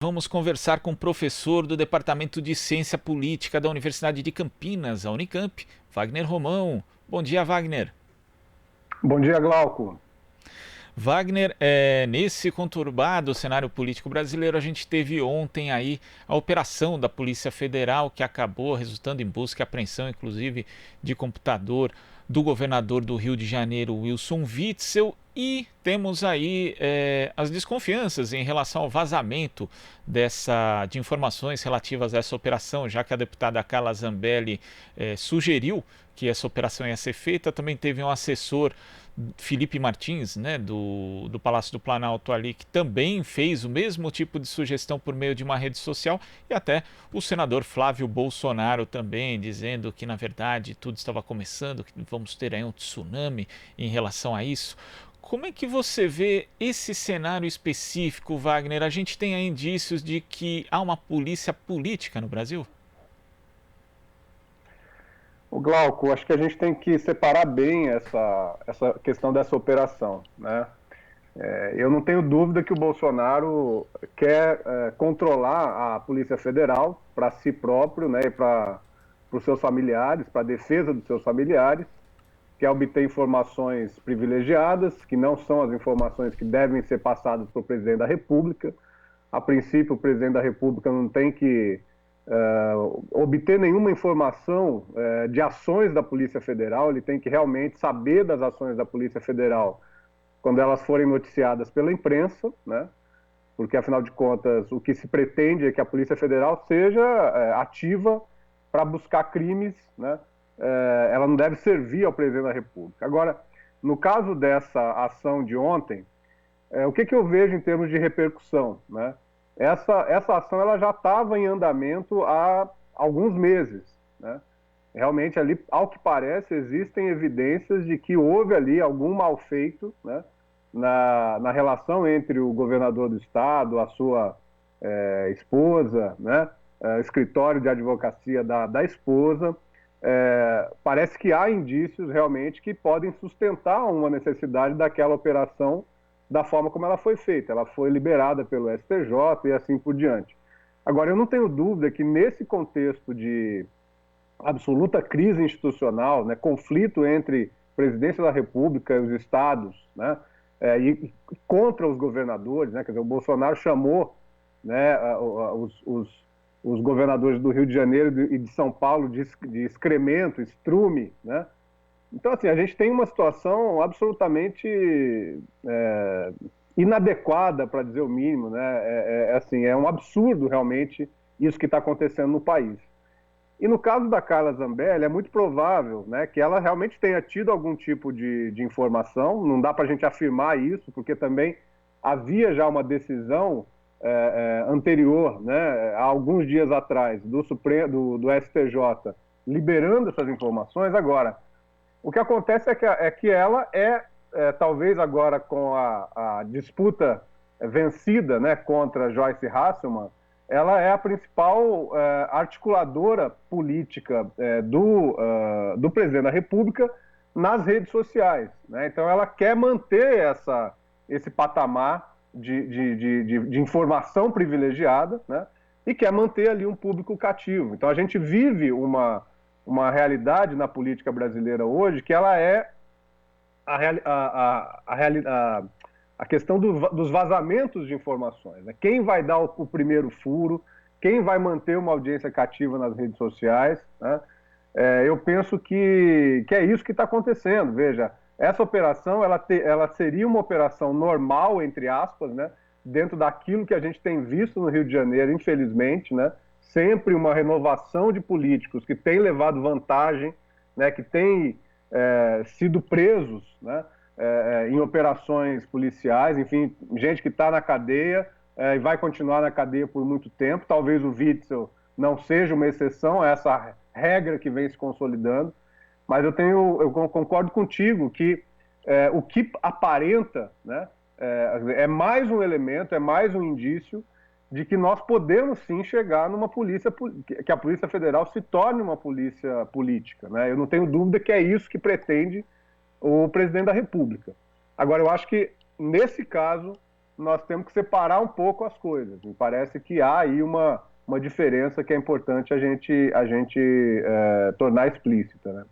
Vamos conversar com o professor do Departamento de Ciência Política da Universidade de Campinas, a Unicamp, Wagner Romão. Bom dia, Wagner. Bom dia, Glauco. Wagner, nesse conturbado cenário político brasileiro, a gente teve ontem aí a operação da Polícia Federal que acabou resultando em busca e apreensão, inclusive, de computador do governador do Rio de Janeiro, Wilson Witzel, e temos aí as desconfianças em relação ao vazamento de informações relativas a essa operação, já que a deputada Carla Zambelli sugeriu que essa operação ia ser feita. Também teve um assessor, Felipe Martins, né, do Palácio do Planalto ali, que também fez o mesmo tipo de sugestão por meio de uma rede social, e até o senador Flávio Bolsonaro também dizendo que na verdade tudo estava começando, que vamos ter aí um tsunami em relação a isso. Como é que você vê esse cenário específico, Wagner? A gente tem aí indícios de que há uma polícia política no Brasil? O Glauco, acho que a gente tem que separar bem essa questão dessa operação, né? Eu não tenho dúvida que o Bolsonaro quer controlar a Polícia Federal para si próprio, né, e para os seus familiares, para a defesa dos seus familiares, quer obter informações privilegiadas, que não são as informações que devem ser passadas para o presidente da República. A princípio, o presidente da República não tem que obter nenhuma informação de ações da Polícia Federal, ele tem que realmente saber das ações da Polícia Federal quando elas forem noticiadas pela imprensa, né? Porque, afinal de contas, o que se pretende é que a Polícia Federal seja ativa para buscar crimes, né? Ela não deve servir ao presidente da República. Agora, no caso dessa ação de ontem, o que eu vejo em termos de repercussão, né? Essa ação ela já estava em andamento há alguns meses, né? Realmente ali, ao que parece, existem evidências de que houve ali algum mal feito, né, na relação entre o governador do estado, a sua esposa, né, escritório de advocacia da esposa. Parece que há indícios realmente que podem sustentar uma necessidade daquela operação da forma como ela foi feita. Ela foi liberada pelo STJ e assim por diante. Agora, eu não tenho dúvida que nesse contexto de absoluta crise institucional, né, conflito entre presidência da República e os estados, né, e contra os governadores, né, quer dizer, o Bolsonaro chamou, né, os governadores do Rio de Janeiro e de São Paulo de excremento, estrume, né? Então, assim, a gente tem uma situação absolutamente inadequada, para dizer o mínimo, né? Assim, é um absurdo realmente isso que está acontecendo no país. E no caso da Carla Zambelli, é muito provável, né, que ela realmente tenha tido algum tipo de informação. Não dá para a gente afirmar isso, porque também havia já uma decisão anterior, né, há alguns dias atrás, do STJ, liberando essas informações. Agora, o que acontece é que ela talvez agora com a disputa vencida, né, contra Joyce Hasselman, ela é a principal articuladora política do presidente da República nas redes sociais, né? Então ela quer manter esse patamar de informação privilegiada, né? E quer manter ali um público cativo. Então a gente vive uma realidade na política brasileira hoje que ela é a questão dos vazamentos de informações, né? Quem vai dar o primeiro furo, quem vai manter uma audiência cativa nas redes sociais, né? Eu penso que é isso que está acontecendo. Veja, essa operação ela seria uma operação normal, entre aspas, né? Dentro daquilo que a gente tem visto no Rio de Janeiro, infelizmente, né? Sempre uma renovação de políticos que têm levado vantagem, né? Que têm sido presos, né, em operações policiais, enfim, gente que está na cadeia e vai continuar na cadeia por muito tempo. Talvez o Witzel não seja uma exceção a essa regra que vem se consolidando, mas eu concordo contigo que o que aparenta, né, é mais um elemento, é mais um indício de que nós podemos sim chegar numa polícia, que a Polícia Federal se torne uma polícia política, né? Eu não tenho dúvida que é isso que pretende o presidente da República. Agora, eu acho que nesse caso nós temos que separar um pouco as coisas. Me parece que há aí uma diferença que é importante a gente tornar explícita, né?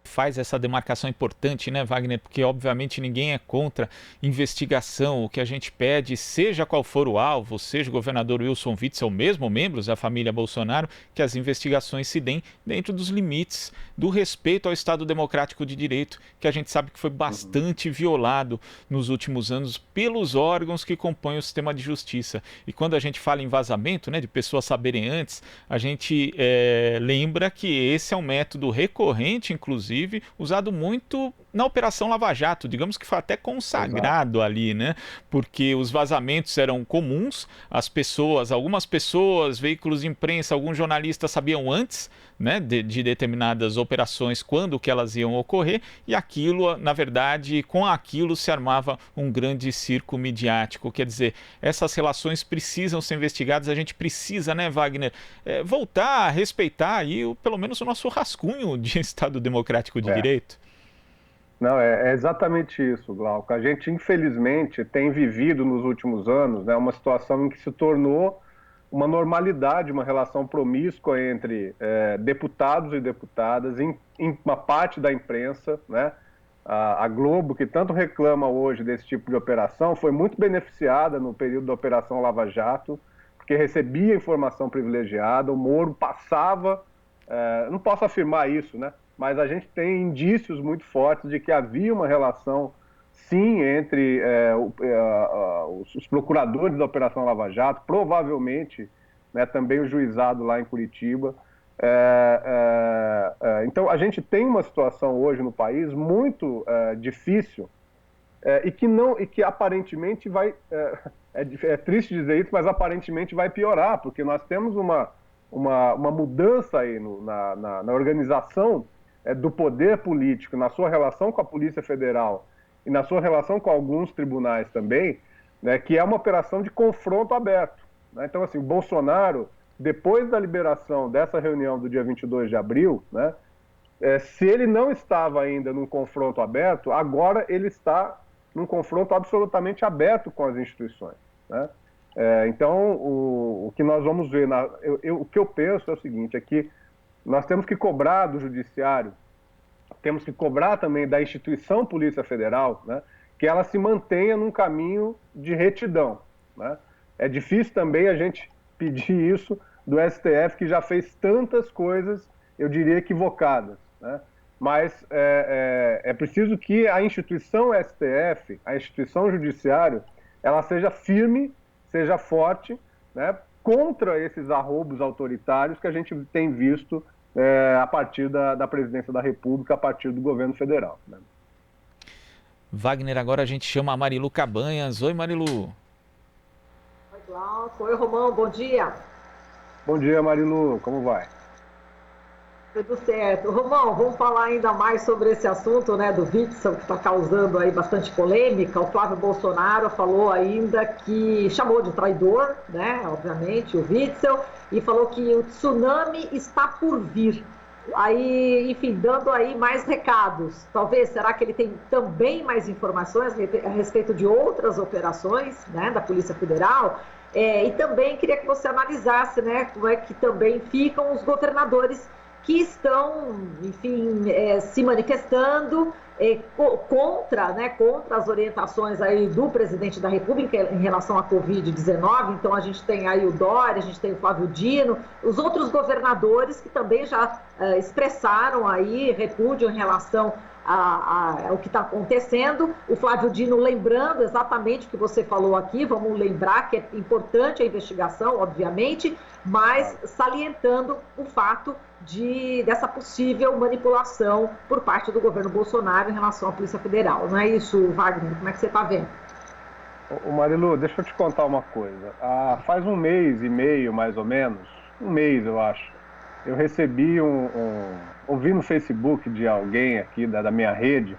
Faz essa demarcação importante, né, Wagner? Porque obviamente ninguém é contra investigação. O que a gente pede, seja qual for o alvo, seja o governador Wilson Witzel, mesmo membros da família Bolsonaro, que as investigações se deem dentro dos limites do respeito ao Estado Democrático de Direito, que a gente sabe que foi bastante violado nos últimos anos pelos órgãos que compõem o sistema de justiça. E quando a gente fala em vazamento, né, de pessoas saberem antes, a gente lembra que esse é um método recorrente, inclusive, usado muito na Operação Lava Jato, digamos que foi até consagrado ali, né? Porque os vazamentos eram comuns, algumas pessoas, veículos de imprensa, alguns jornalistas sabiam antes, né, de determinadas operações, quando que elas iam ocorrer, e aquilo, na verdade, com aquilo se armava um grande circo midiático. Quer dizer, essas relações precisam ser investigadas, a gente precisa, né, Wagner, voltar a respeitar aí, pelo menos o nosso rascunho de Estado Democrático de Direito. Não, é exatamente isso, Glauco. A gente, infelizmente, tem vivido nos últimos anos, né, uma situação em que se tornou uma normalidade, uma relação promíscua entre deputados e deputadas, em uma parte da imprensa, né? A Globo, que tanto reclama hoje desse tipo de operação, foi muito beneficiada no período da Operação Lava Jato, porque recebia informação privilegiada, o Moro passava, não posso afirmar isso, né? Mas a gente tem indícios muito fortes de que havia uma relação, sim, entre os procuradores da Operação Lava Jato, provavelmente, né, também o juizado lá em Curitiba. Então, a gente tem uma situação hoje no país muito difícil e que aparentemente vai... é triste dizer isso, mas aparentemente vai piorar, porque nós temos uma mudança aí na organização do poder político, na sua relação com a Polícia Federal e na sua relação com alguns tribunais também, né, que é uma operação de confronto aberto, né? Então, assim, o Bolsonaro, depois da liberação dessa reunião do dia 22 de abril, né, se ele não estava ainda num confronto aberto, agora ele está num confronto absolutamente aberto com as instituições, né? Então, o que nós vamos ver, o que eu penso é o seguinte, é que nós temos que cobrar do Judiciário, temos que cobrar também da instituição Polícia Federal, né, que ela se mantenha num caminho de retidão, né? É difícil também a gente pedir isso do STF, que já fez tantas coisas, eu diria, equivocadas, né? Mas é preciso que a instituição STF, a instituição Judiciário, ela seja firme, seja forte, né, contra esses arroubos autoritários que a gente tem visto a partir da presidência da República, a partir do governo federal, né? Wagner, agora a gente chama a Marilu Cabanhas. Oi, Marilu. Oi, Glauco. Oi, Romão. Bom dia. Bom dia, Marilu. Como vai? Tudo certo. Romão, vamos falar ainda mais sobre esse assunto, né, do Witzel, que está causando aí bastante polêmica. O Flávio Bolsonaro falou ainda que chamou de traidor, né, obviamente, o Witzel, e falou que o tsunami está por vir. Aí, enfim, dando aí mais recados. Talvez, será que ele tem também mais informações a respeito de outras operações, né, da Polícia Federal? E também queria que você analisasse, né, como é que também ficam os governadores que estão, enfim, se manifestando contra as orientações aí do presidente da República em relação à Covid-19. Então a gente tem aí o Dória, a gente tem o Flávio Dino, os outros governadores que também já expressaram aí repúdio em relação ao que está acontecendo. O Flávio Dino lembrando exatamente o que você falou aqui, vamos lembrar que é importante a investigação, obviamente, mas salientando o fato dessa possível manipulação por parte do governo Bolsonaro em relação à Polícia Federal. Não é isso, Wagner? Como é que você está vendo? Marilu, deixa eu te contar uma coisa. Faz um mês e meio, mais ou menos, um mês eu acho, eu recebi ouvi no Facebook de alguém aqui da minha rede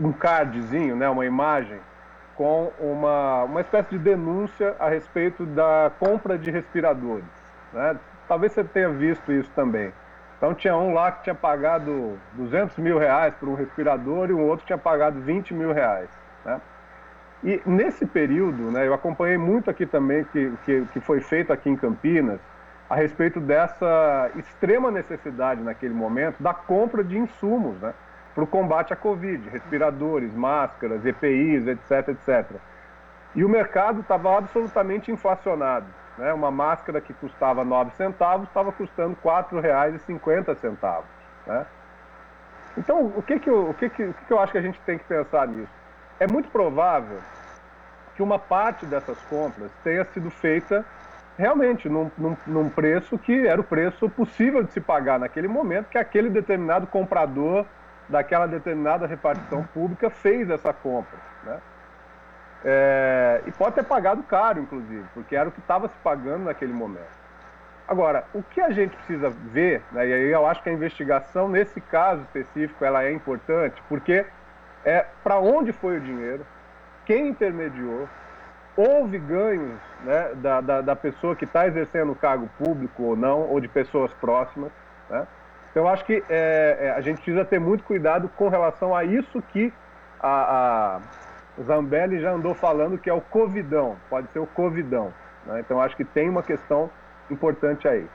um cardzinho, né, uma imagem com uma espécie de denúncia a respeito da compra de respiradores, né? Talvez você tenha visto isso também. Então tinha um lá que tinha pagado R$ 200 mil por um respirador e um outro tinha pagado R$ 20 mil, né? E nesse período, né, eu acompanhei muito aqui também que foi feito aqui em Campinas a respeito dessa extrema necessidade naquele momento da compra de insumos, né, para o combate à Covid, respiradores, máscaras, EPIs, etc, etc. E o mercado estava absolutamente inflacionado, né? Uma máscara que custava 9 centavos estava custando R$ 4,50, né? Então, o que eu acho que a gente tem que pensar nisso? É muito provável que uma parte dessas compras tenha sido feita realmente num preço que era o preço possível de se pagar naquele momento, que aquele determinado comprador daquela determinada repartição pública fez essa compra, né? E pode ter pagado caro, inclusive, porque era o que estava se pagando naquele momento. Agora, o que a gente precisa ver, né, e aí eu acho que a investigação, nesse caso específico, ela é importante, porque para onde foi o dinheiro, quem intermediou, houve ganhos, né, da pessoa que está exercendo o cargo público ou não, ou de pessoas próximas, né? Então, eu acho que a gente precisa ter muito cuidado com relação a isso que o Zambelli já andou falando, que é o covidão, pode ser o covidão, né? Então, eu acho que tem uma questão importante aí.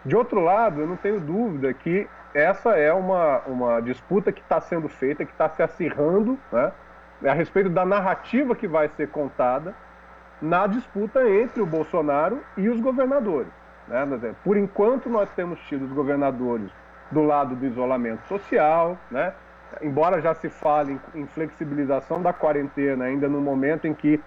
De outro lado, eu não tenho dúvida que essa é uma disputa que está sendo feita, que está se acirrando, né, a respeito da narrativa que vai ser contada na disputa entre o Bolsonaro e os governadores, né? Por enquanto, nós temos tido os governadores do lado do isolamento social, né? Embora já se fale em flexibilização da quarentena, ainda no momento em que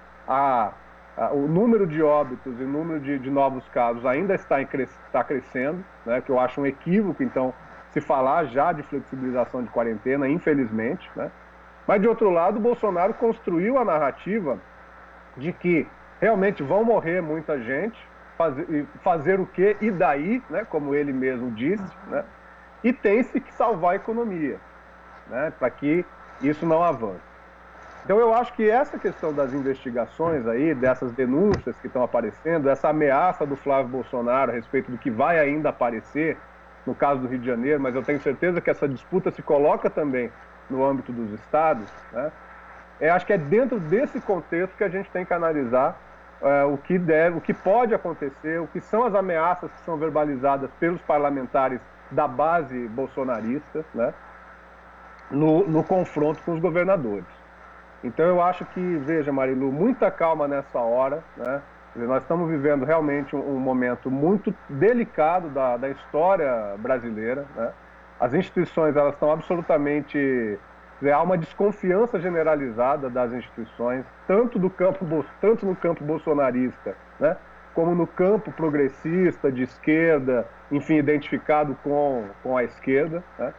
o número de óbitos e o número de novos casos ainda está crescendo, né, que eu acho um equívoco, então, se falar já de flexibilização de quarentena, infelizmente, né? Mas, de outro lado, o Bolsonaro construiu a narrativa de que realmente vão morrer muita gente, fazer o quê? E daí, né, como ele mesmo disse, né? E tem-se que salvar a economia, né, para que isso não avance. Então, eu acho que essa questão das investigações aí, dessas denúncias que estão aparecendo, essa ameaça do Flávio Bolsonaro a respeito do que vai ainda aparecer, no caso do Rio de Janeiro, mas eu tenho certeza que essa disputa se coloca também no âmbito dos estados, né? Acho que é dentro desse contexto que a gente tem que analisar o que pode acontecer, o que são as ameaças que são verbalizadas pelos parlamentares da base bolsonarista, né, no confronto com os governadores. Então, eu acho que, veja, Marilu, muita calma nessa hora, né? Nós estamos vivendo realmente um momento muito delicado da história brasileira, né? As instituições, elas estão absolutamente... Há uma desconfiança generalizada das instituições, tanto no campo bolsonarista, né, como no campo progressista, de esquerda, enfim, identificado com a esquerda, né?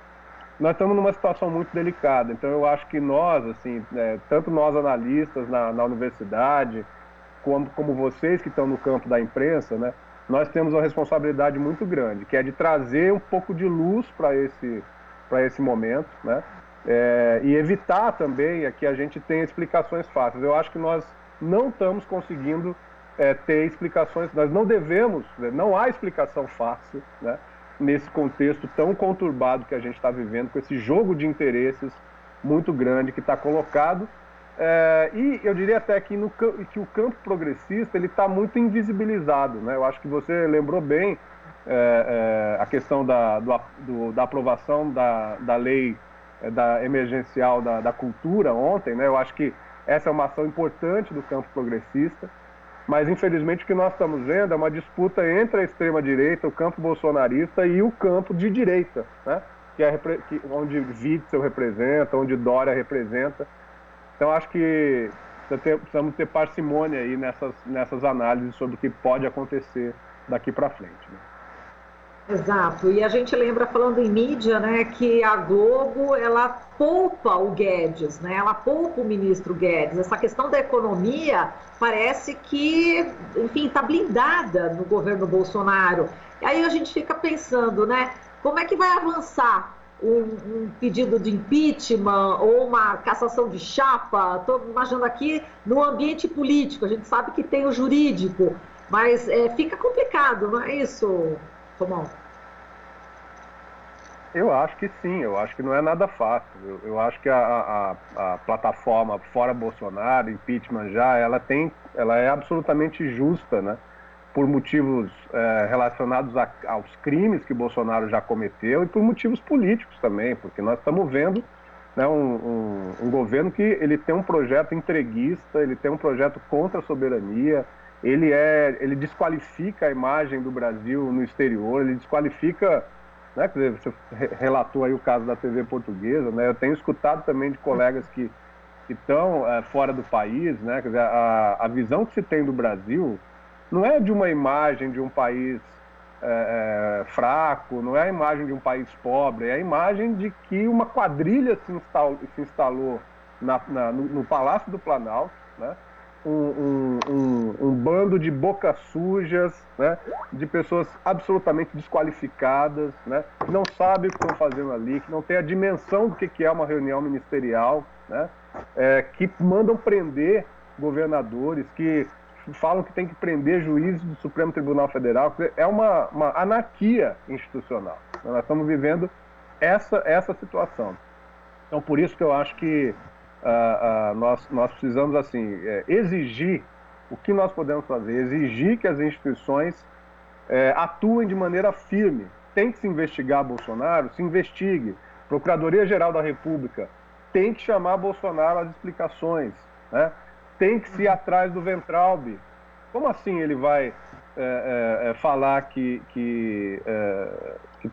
Nós estamos numa situação muito delicada. Então, eu acho que nós, assim, tanto nós analistas na universidade, como vocês que estão no campo da imprensa, né, nós temos uma responsabilidade muito grande, que é de trazer um pouco de luz para esse momento, né, e evitar também que a gente tenha explicações fáceis. Eu acho que nós não estamos conseguindo ter explicações, nós não devemos, né, não há explicação fácil, né, nesse contexto tão conturbado que a gente está vivendo, com esse jogo de interesses muito grande que está colocado. E eu diria até que o campo progressista ele está muito invisibilizado, né? Eu acho que você lembrou bem a questão da aprovação da lei da emergencial da cultura ontem, né? Eu acho que essa é uma ação importante do campo progressista, mas infelizmente o que nós estamos vendo é uma disputa entre a extrema-direita, o campo bolsonarista e o campo de direita, né? Onde Witzel representa, onde Dória representa. Então, acho que precisamos ter parcimônia aí nessas análises sobre o que pode acontecer daqui para frente, né? Exato, e a gente lembra, falando em mídia, né, que a Globo, ela poupa o Guedes, né, ela poupa o ministro Guedes. Essa questão da economia parece que, enfim, está blindada no governo Bolsonaro. E aí a gente fica pensando, né, como é que vai avançar um pedido de impeachment ou uma cassação de chapa? Estou imaginando aqui no ambiente político, a gente sabe que tem o jurídico, mas fica complicado, não é isso, Romão? Eu acho que sim, eu acho que não é nada fácil. Eu acho que a plataforma fora Bolsonaro, impeachment já, ela é absolutamente justa, né? Por motivos relacionados aos crimes que Bolsonaro já cometeu e por motivos políticos também, porque nós estamos vendo, né, um governo que ele tem um projeto entreguista, ele tem um projeto contra a soberania, ele desqualifica a imagem do Brasil no exterior, ele desqualifica, né, quer dizer, você relatou aí o caso da TV portuguesa, né, eu tenho escutado também de colegas que estão fora do país, né, quer dizer, a visão que se tem do Brasil não é de uma imagem de um país fraco, não é a imagem de um país pobre, é a imagem de que uma quadrilha se instalou no Palácio do Planalto, né? Um bando de bocas sujas, né? De pessoas absolutamente desqualificadas, né? Que não sabem o que estão fazendo ali, que não têm a dimensão do que é uma reunião ministerial, né? Que mandam prender governadores, que falam que tem que prender juízes do Supremo Tribunal Federal. É uma anarquia institucional. Nós estamos vivendo essa situação. Então, por isso que eu acho que nós precisamos assim, exigir o que nós podemos fazer, exigir que as instituições atuem de maneira firme. Tem que se investigar Bolsonaro, se investigue. Procuradoria-Geral da República tem que chamar Bolsonaro às explicações, né? Tem que se ir atrás do Weintraub. Como assim ele vai falar que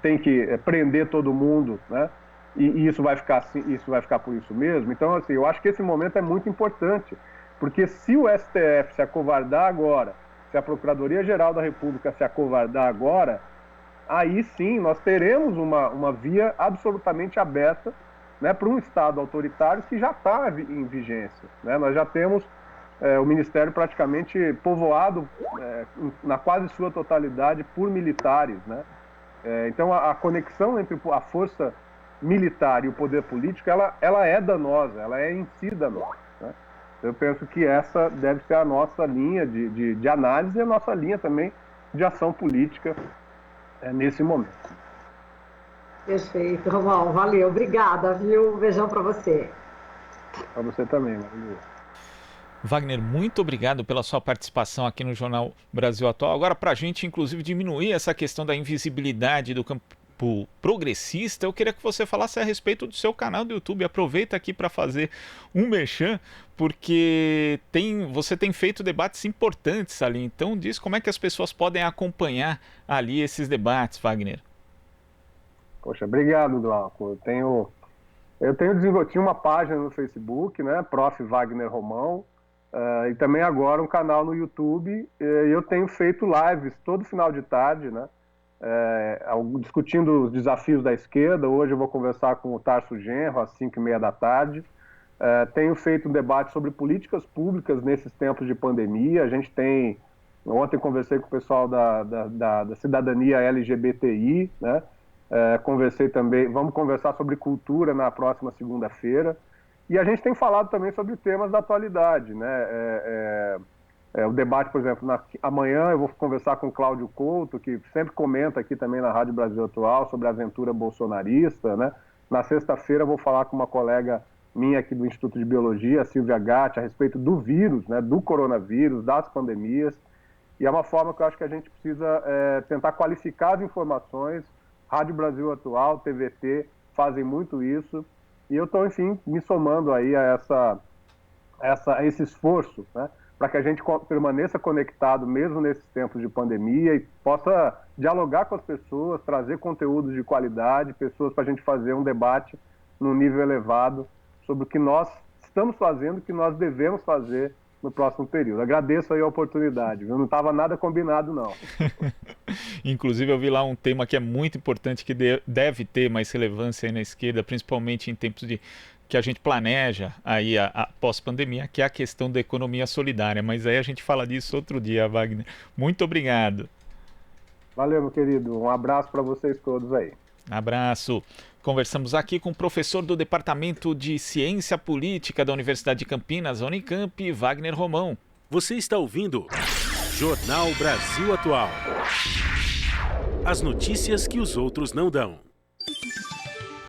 tem que prender todo mundo, né? E isso vai ficar assim, isso vai ficar por isso mesmo? Então, assim, eu acho que esse momento é muito importante, porque se o STF se acovardar agora, se a Procuradoria-Geral da República se acovardar agora, aí sim nós teremos uma via absolutamente aberta, né, para um Estado autoritário que já está em vigência, né? Nós já temos o Ministério praticamente povoado na quase sua totalidade por militares, né? Então a conexão entre a força militar e o poder político, ela é danosa, ela é em si danosa, né? Eu penso que essa deve ser a nossa linha de análise e a nossa linha também de ação política nesse momento. Perfeito, Romão, valeu, obrigada, viu? Um beijão para você. Para você também, Maria. Wagner, muito obrigado pela sua participação aqui no Jornal Brasil Atual. Agora, para a gente, inclusive, diminuir essa questão da invisibilidade do campo progressista, eu queria que você falasse a respeito do seu canal do YouTube. Aproveita aqui para fazer um merchan, porque você tem feito debates importantes ali. Então, diz como é que as pessoas podem acompanhar ali esses debates, Wagner. Poxa, obrigado, Glauco. Eu tinha uma página no Facebook, né, Prof. Wagner Romão, e também agora um canal no YouTube. Eu tenho feito lives todo final de tarde, né, discutindo os desafios da esquerda. Hoje eu vou conversar com o Tarso Genro às 5h30 da tarde. Tenho feito um debate sobre políticas públicas nesses tempos de pandemia. Ontem conversei com o pessoal da cidadania LGBTI, né? Conversei também, vamos conversar sobre cultura na próxima segunda-feira, e a gente tem falado também sobre temas da atualidade, né? O debate, por exemplo, amanhã eu vou conversar com o Cláudio Couto, que sempre comenta aqui também na Rádio Brasil Atual sobre a aventura bolsonarista, né? Na sexta-feira eu vou falar com uma colega minha aqui do Instituto de Biologia, a Silvia Gatti, a respeito do vírus, né? Do coronavírus, das pandemias, e é uma forma que eu acho que a gente precisa tentar qualificar as informações. Rádio Brasil Atual, TVT, fazem muito isso, e eu estou, enfim, me somando aí a esse esforço, né, para que a gente permaneça conectado mesmo nesses tempos de pandemia e possa dialogar com as pessoas, trazer conteúdos de qualidade, pessoas para a gente fazer um debate num nível elevado sobre o que nós estamos fazendo, o que nós devemos fazer no próximo período. Agradeço aí a oportunidade, viu? Não estava nada combinado, não. Inclusive eu vi lá um tema que é muito importante, que deve ter mais relevância aí na esquerda, principalmente em tempos que a gente planeja aí a pós-pandemia, que é a questão da economia solidária. Mas aí a gente fala disso outro dia, Wagner. Muito obrigado. Valeu, meu querido. Um abraço para vocês todos aí. Abraço. Conversamos aqui com o professor do Departamento de Ciência Política da Universidade de Campinas, Unicamp, Wagner Romão. Você está ouvindo Jornal Brasil Atual. As notícias que os outros não dão.